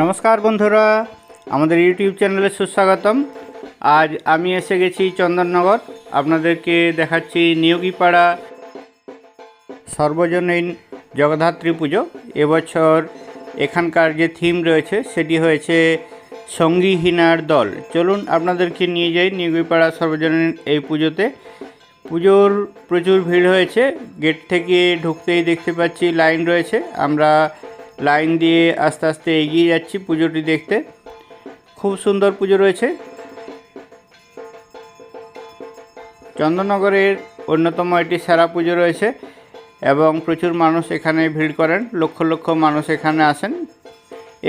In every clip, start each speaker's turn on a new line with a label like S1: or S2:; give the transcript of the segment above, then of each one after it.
S1: নমস্কার বন্ধুরা, আমাদের ইউটিউব চ্যানেলে সুস্বাগতম। আজ আমি এসে গেছি চন্দননগর। আপনাদেরকে দেখাচ্ছি নিয়োগীপাড়া সর্বজনীন জগদ্ধাত্রী পুজো। এবছর এখানকার যে থিম রয়েছে সেটি হয়েছে সঙ্গীহীনার দল। চলুন আপনাদেরকে নিয়ে যাই নিয়োগীপাড়া সর্বজনীন এই পুজোতে। পুজোর প্রচুর ভিড় হয়েছে। গেট থেকে ঢুকতেই দেখতে পাচ্ছি লাইন রয়েছে। আমরা লাইন দিয়ে আস্তে আস্তে এগিয়ে যাচ্ছি পুজোটি দেখতে। খুব সুন্দর পুজো রয়েছে। চন্দননগরের অন্যতম এটি সেরা পুজো রয়েছে এবং প্রচুর মানুষ এখানে ভিড় করেন। লক্ষ লক্ষ মানুষ এখানে আসেন।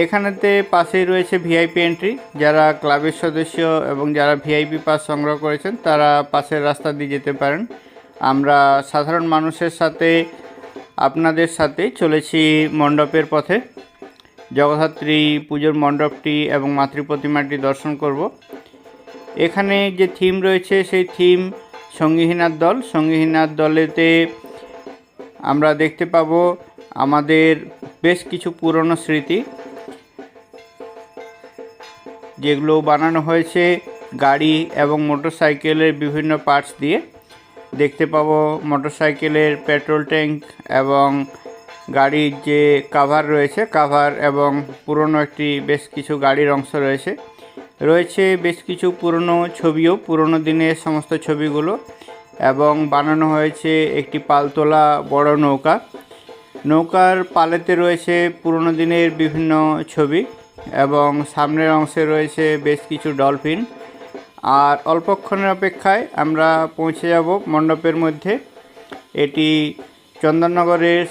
S1: এখানেতে পাশেই রয়েছে ভিআইপি এন্ট্রি। যারা ক্লাবের সদস্য এবং যারা ভিআইপি পাস সংগ্রহ করেছেন তারা পাশের রাস্তা দিয়ে যেতে পারেন। আমরা সাধারণ মানুষের সাথে আপনাদের সাথে চলেছি মণ্ডপের পথে। জগদ্ধাত্রী পুজোর মণ্ডপটি এবং মাতৃ প্রতিমাটি দর্শন করব। এখানে যে থিম রয়েছে সেই থিম সঙ্গীহীনার দল। সঙ্গীহীনার দলেতে আমরা দেখতে পাব আমাদের বেশ কিছু পুরনো স্মৃতি, যেগুলো বানানো হয়েছে গাড়ি এবং মোটরসাইকেলের বিভিন্ন পার্টস দিয়ে। দেখতে পাবো মোটরসাইকেলের পেট্রোল ট্যাঙ্ক এবং গাড়ির যে কাভার রয়েছে, কাভার এবং পুরনো একটি বেশ কিছু গাড়ির অংশ রয়েছে বেশ কিছু পুরনো ছবিও, পুরনো দিনের সমস্ত ছবিগুলো। এবং বানানো হয়েছে একটি পালতোলা বড় নৌকা। নৌকার পালেতে রয়েছে পুরনো দিনের বিভিন্ন ছবি এবং সামনের অংশে রয়েছে বেশ কিছু ডলফিন। আর অল্পক্ষণের অপেক্ষায় আমরা পৌঁছে যাব মণ্ডপের মধ্যে। এটি চন্দননগরের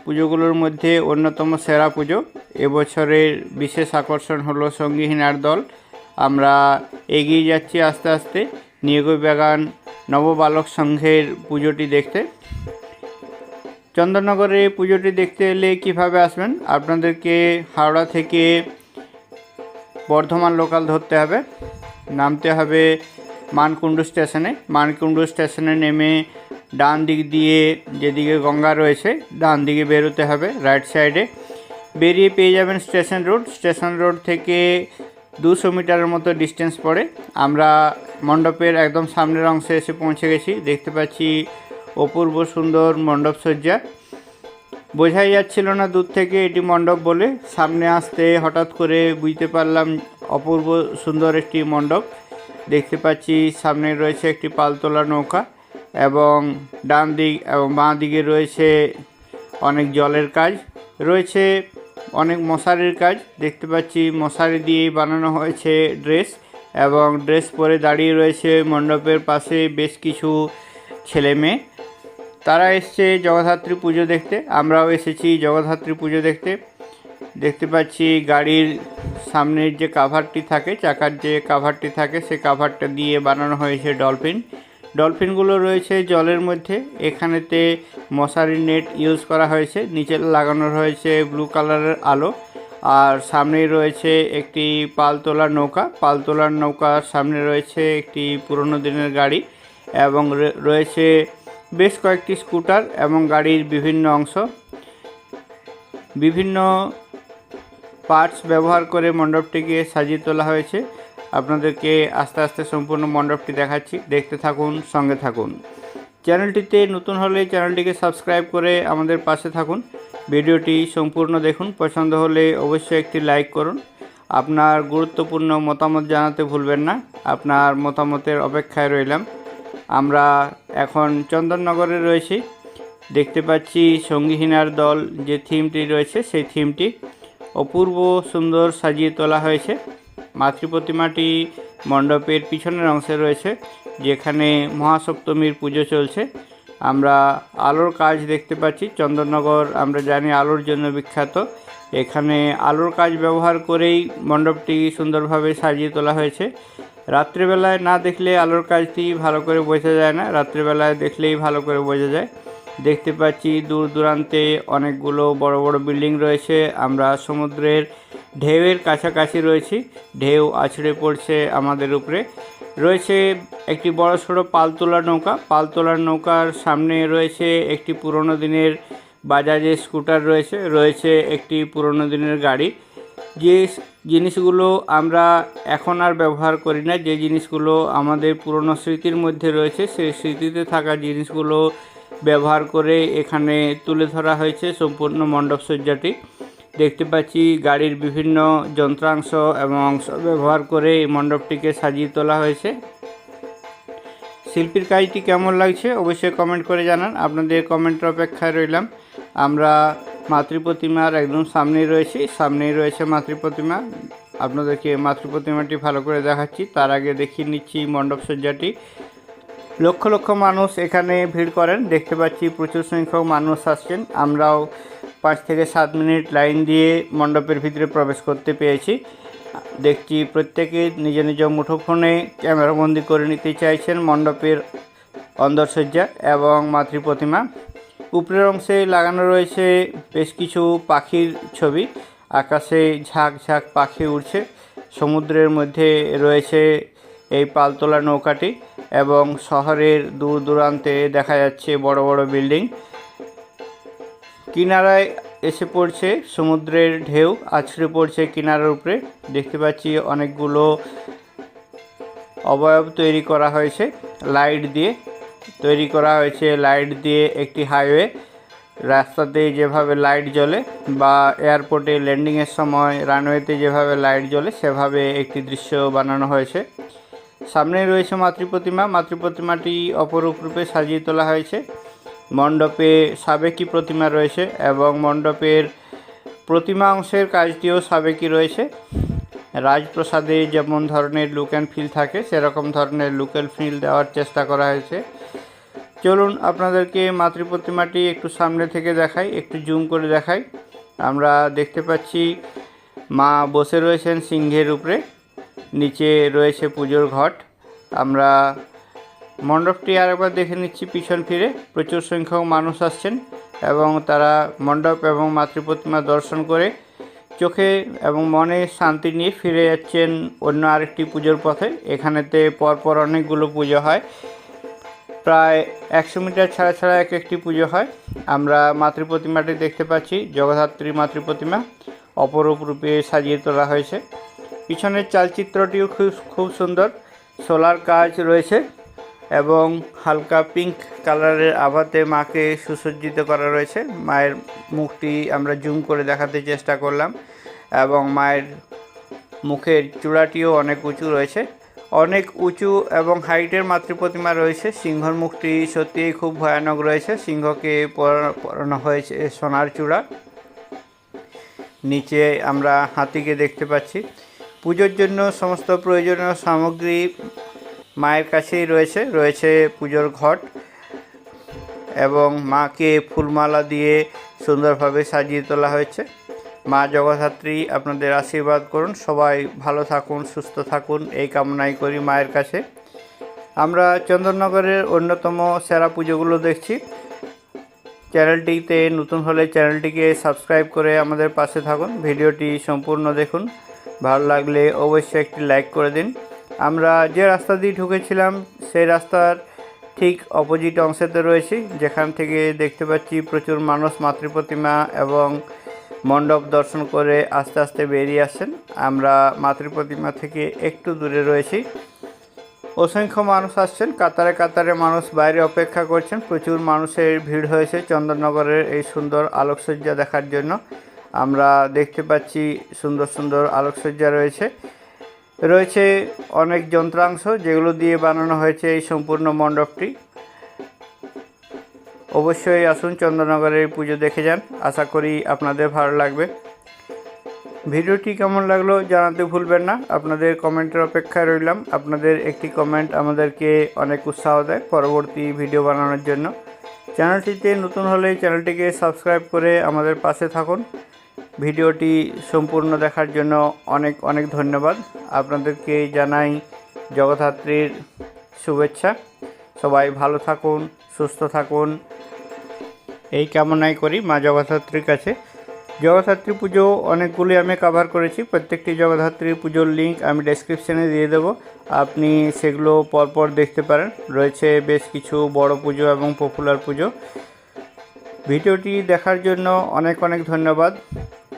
S1: পুজোগুলোর মধ্যে অন্যতম সেরা পুজো। এবছরের বিশেষ আকর্ষণ হলো সঙ্গীহীনার দল। আমরা এগিয়ে যাচ্ছি আস্তে আস্তে নিয়োগীবাগান নববালক সংঘের পুজোটি দেখতে। চন্দননগরে পুজোটি দেখতে এলে কিভাবে আসবেন? আপনাদেরকে হাওড়া থেকে বর্ধমান লোকাল ধরতে হবে। নামতে হবে মানকুণ্ডু স্টেশনে। মানকুণ্ডু স্টেশনে নেমে ডান দিক দিয়ে, যেদিকে গঙ্গা রয়েছে, ডান দিকে বেরোতে হবে রাইট সাইডে। বেরিয়ে পেয়ে যাবেন স্টেশন রোড। স্টেশন রোড থেকে 200 মিটারের মতো ডিস্টেন্স পড়ে। আমরা মণ্ডপের একদম সামনের অংশে এসে পৌঁছে গেছি। দেখতে পাচ্ছি অপূর্ব সুন্দর মণ্ডপ সজ্জা। বোঝাই যাচ্ছিল না দূর থেকে এটি মণ্ডপ বলে। সামনে আসতে হঠাৎ করে বুঝতে পারলাম অপূর্ব সুন্দর একটি মণ্ডপ। দেখতে পাচ্ছি সামনে রয়েছে একটি পালতোলা নৌকা এবং ডান দিক এবং বাঁ দিকে রয়েছে অনেক জলের কাজ, রয়েছে অনেক মশারির কাজ। দেখতে পাচ্ছি মশারি দিয়েই বানানো হয়েছে ড্রেস এবং ড্রেস পরে দাঁড়িয়ে রয়েছে মণ্ডপের পাশে বেশ কিছু ছেলে মেয়ে। তারা এসছে জগদ্ধাত্রী পুজো দেখতে। আমরাও এসেছি জগদ্ধাত্রী পুজো দেখতে। দেখতে পাচ্ছি গাড়ির সামনের যে কাভারটি থাকে, চাকার যে কাভারটি থাকে, সেই কাভারটা দিয়ে বানানো হয়েছে ডলফিন। ডলফিনগুলো রয়েছে জলের মধ্যে। এখানেতে মশারি নেট ইউজ করা হয়েছে। নিচে লাগানো রয়েছে ব্লু কালারের আলো। আর সামনেই রয়েছে একটি পালতোলা নৌকা। পালতোলার নৌকার সামনে রয়েছে একটি পুরনো দিনের গাড়ি এবং রয়েছে বেশ কয়েকটি স্কুটার এবং গাড়ির বিভিন্ন অংশ। বিভিন্ন পার্টস ব্যবহার করে মণ্ডপটিকে সাজিয়ে তোলা হয়েছে। আপনাদেরকে আস্তে আস্তে সম্পূর্ণ মণ্ডপটি দেখাচ্ছি। দেখতে থাকুন, সঙ্গে থাকুন। চ্যানেলটিতে নতুন হলে চ্যানেলটিকে সাবস্ক্রাইব করে আমাদের পাশে থাকুন। ভিডিওটি সম্পূর্ণ দেখুন। পছন্দ হলে অবশ্যই একটি লাইক করুন। আপনার গুরুত্বপূর্ণ মতামত জানাতে ভুলবেন না। আপনার মতামতের অপেক্ষায় রইলাম। আমরা এখন চন্দননগরে রয়েছি। দেখতে পাচ্ছি সঙ্গীহীনার দল যে থিমটি রয়েছে সেই থিমটি অপূর্ব সুন্দর সাজিয়ে তোলা হয়েছে। মাতৃ প্রতিমাটি মণ্ডপের পিছনের অংশে রয়েছে, যেখানে মহাসপ্তমীর পুজো চলছে। আমরা আলোর কাজ দেখতে পাচ্ছি। চন্দননগর আমরা জানি আলোর জন্য বিখ্যাত। এখানে আলোর কাজ ব্যবহার করেই মণ্ডপটি সুন্দরভাবে সাজিয়ে তোলা হয়েছে। রাত্রিবেলায় না দেখলে আলোর কাজটি ভালো করে বোঝা যায় না, রাত্রিবেলায় দেখলেই ভালো করে বোঝা যায়। দেখতে পাচ্ছি দূর দূরান্তে অনেকগুলো বড় বড় বিল্ডিং রয়েছে। আমরা সমুদ্রের ঢেউয়ের কাছাকাছি রয়েছি। ঢেউ আছড়ে পড়ছে আমাদের উপরে। রয়েছে একটি বড় সড়ো পালতোলা নৌকা। পালতোলার নৌকার সামনে রয়েছে একটি পুরনো দিনের বাজাজের স্কুটার রয়েছে একটি পুরনো দিনের গাড়ি। যে জিনিসগুলো আমরা এখন আর ব্যবহার করি না, যে জিনিসগুলো আমাদের পুরনো স্মৃতির মধ্যে রয়েছে, সেই স্মৃতিতে থাকা জিনিসগুলো ব্যবহার করে এখানে তুলে ধরা হয়েছে সম্পূর্ণ মণ্ডপসজ্জাটি। দেখতে পাচ্ছি গাড়ির বিভিন্ন যন্ত্রাংশ এবং অংশ ব্যবহার করে এই মণ্ডপটিকে সাজিয়ে তোলা হয়েছে। শিল্পীর কাজটি কেমন লাগছে অবশ্যই কমেন্ট করে জানান, আপনাদের কমেন্টের অপেক্ষায় রইলাম। আমরা মাতৃপ্রতিমার একদম সামনেই রয়েছে মাতৃপ্রতিমা। আপনাদেরকে মাতৃপ্রতিমাটি ভালো করে দেখাচ্ছি, তার আগে দেখিয়ে নিচ্ছি মণ্ডপসজ্জাটি। লক্ষ লক্ষ মানুষ এখানে ভিড় করেন, দেখতে পাচ্ছি প্রচুর সংখ্যক মানুষ আসছেন। আমরাও 5 থেকে 7 মিনিট লাইন দিয়ে মণ্ডপের ভিতরে প্রবেশ করতে পেরেছি। দেখছি প্রত্যেকে নিজ নিজ মুঠোফোনে ক্যামেরাবন্দি করে নিতে চাইছেন মণ্ডপের অন্দরসজ্জা এবং মাতৃপ্রতিমা। উপরের অংশে লাগানো রয়েছে বেশ কিছু পাখির ছবি, আকাশে ঝাঁক ঝাঁক পাখি উড়ছে। সমুদ্রের মধ্যে রয়েছে এই পালতোলা নৌকাটি এবং শহরের দূর দূরান্তে দেখা যাচ্ছে বড় বড় বিল্ডিং। কিনারায় এসে পড়ছে সমুদ্রের ঢেউ, আছড়ে পড়ছে কিনারার উপরে। দেখতে পাচ্ছি অনেকগুলো অবয়ব তৈরি করা হয়েছে লাইট দিয়ে, লাইট দিয়ে একটি হাইওয়ে। রাস্তাতে যেভাবে লাইট জ্বলে বা এয়ারপোর্টে ল্যান্ডিংয়ের সময় রানওয়েতে যেভাবে লাইট জ্বলে, সেভাবে একটি দৃশ্য বানানো হয়েছে। সামনে রয়েছে মাতৃপ্রতিমাটি অপরূপ রূপে সাজিয়ে তোলা হয়েছে। মণ্ডপে সাবেকি প্রতিমা রয়েছে এবং মণ্ডপের প্রতিমা অংশের কাজটিও সাবেকি রয়েছে। রাজপ্রাসাদে যেমন ধরনের লুক অ্যান্ড ফিল থাকে, সেরকম ধরনের লুক অ্যান্ড ফিল দেওয়ার চেষ্টা করা হয়েছে। চলুন আপনাদেরকে মাতৃপ্রতিমাটি একটু সামনে থেকে দেখাই, একটু জুম করে দেখাই। আমরা দেখতে পাচ্ছি মা বসে রয়েছেন সিংহের উপরে, নিচে রয়েছে পুজোর ঘট। আমরা মণ্ডপটি আরেকবার দেখে নিচ্ছি পিছন ফিরে। প্রচুর সংখ্যক মানুষ আসছেন এবং তারা মণ্ডপ এবং মাতৃপ্রতিমা দর্শন করে চোখে এবং মনে শান্তি নিয়ে ফিরে যাচ্ছেন অন্য আরেকটি পুজোর পথে। এখানেতে পরপর অনেকগুলো পুজো হয়, প্রায় 100 মিটার ছাড়া ছাড়া একটি পুজো হয়। আমরা মাতৃপ্রতিমাটি দেখতে পাচ্ছি, জগদ্ধাত্রী মাতৃপ্রতিমা অপরূপ রূপে সাজিয়ে তোলা হয়েছে। পিছনের চালচিত্রটিও খুব সুন্দর, সোলার কাজ রয়েছে এবং হালকা পিঙ্ক কালারের আভাতে মাকে সুসজ্জিত করা রয়েছে। মায়ের মুখটি আমরা জুম করে দেখাতে চেষ্টা করলাম এবং মায়ের মুখের চূড়াটিও অনেক উঁচু রয়েছে, অনেক উঁচু এবং হাইটের মাতৃপ্রতিমা রয়েছে। সিংহর মুখটি সত্যিই খুব ভয়ানক রয়েছে, সিংহকে পরানো হয়েছে সোনার চূড়া। নিচে আমরা হাতিকে দেখতে পাচ্ছি। পুজোর জন্য সমস্ত প্রয়োজনীয় সামগ্রী মায়ের কাছেই রয়েছে পুজোর ঘট এবং মাকে ফুলমালা দিয়ে সুন্দরভাবে সাজিয়ে তোলা হয়েছে। মা জগদ্ধাত্রী আপনাদের আশীর্বাদ করুন, সবাই ভালো থাকুন, সুস্থ থাকুন, এই কামনাই করি মায়ের কাছে। আমরা চন্দননগরের অন্যতম সেরা পুজোগুলো দেখছি। চ্যানেলটিতে নতুন হলে চ্যানেলটিকে সাবস্ক্রাইব করে আমাদের পাশে থাকুন, ভিডিওটি সম্পূর্ণ দেখুন। ভালো লাগলে অবশ্যই একটি লাইক করে দিন। আমরা যে রাস্তা দিয়ে ঢুকেছিলাম সেই রাস্তার ঠিক অপোজিট অংশেতে রয়েছি, যেখান থেকে দেখতে পাচ্ছি প্রচুর মানুষ মাতৃপ্রতিমা এবং মণ্ডপ দর্শন করে আস্তে আস্তে বেরিয়ে আসছেন। আমরা মাতৃপ্রতিমা থেকে একটু দূরে রয়েছি। অসংখ্য মানুষ আসছেন, কাতারে কাতারে মানুষ বাইরে অপেক্ষা করছেন। প্রচুর মানুষের ভিড় হয়েছে চন্দননগরের এই সুন্দর আলোকসজ্জা দেখার জন্য। আমরা দেখতে পাচ্ছি সুন্দর সুন্দর আলোকসজ্জা রয়েছে অনেক যন্ত্রাংশ যেগুলো দিয়ে বানানো হয়েছে এই সম্পূর্ণ মণ্ডপটি। অবশ্যই আসুন চন্দননগরের পুজো দেখে যান, আশা করি আপনাদের ভালো লাগবে। ভিডিওটি কেমন লাগলো জানাতে ভুলবেন না, আপনাদের কমেন্টের অপেক্ষায় রইলাম। আপনাদের একটি কমেন্ট আমাদেরকে অনেক উৎসাহ দেয় পরবর্তী ভিডিও বানানোর জন্য। চ্যানেলটিতে নতুন হলে চ্যানেলটিকে সাবস্ক্রাইব করে আমাদের পাশে থাকুন। ভিডিওটি সম্পূর্ণ দেখার জন্য অনেক অনেক ধন্যবাদ। আপনাদেরকে জানাই জগদ্ধাত্রীর শুভেচ্ছা। সবাই ভালো থাকুন, সুস্থ থাকুন, এই কামনাই করি মা জগদ্ধাত্রীর কাছে। জগদ্ধাত্রী পুজো অনেকগুলি আমি কভার করেছি, প্রত্যেকটি জগদ্ধাত্রী পুজোর লিঙ্ক আমি ডেসক্রিপশানে দিয়ে দেবো, আপনি সেগুলো পরপর দেখতে পারেন। রয়েছে বেশ কিছু বড় পুজো এবং পপুলার পুজো। ভিডিওটি দেখার জন্য অনেক অনেক ধন্যবাদ।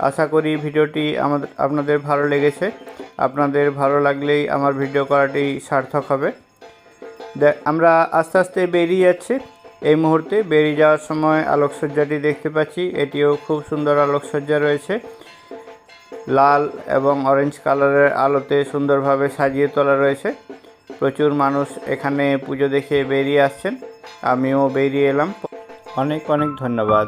S1: আশা করি ভিডিওটি আপনাদের ভালো লেগেছে। আপনাদের ভালো লাগলেই আমার ভিডিও করাটি সার্থক হবে। আমরা আস্তে আস্তে বেরিয়ে যাচ্ছি। এই মুহূর্তে বেরিয়ে যাওয়ার সময় আলোকসজ্জাটি দেখতে পাচ্ছি, এটিও খুব সুন্দর আলোকসজ্জা রয়েছে। লাল এবং অরেঞ্জ কালারের আলোতে সুন্দরভাবে সাজিয়ে তোলা রয়েছে। প্রচুর মানুষ এখানে পুজো দেখে বেরিয়ে আসছেন, আমিও বেরিয়ে এলাম। অনেক অনেক ধন্যবাদ।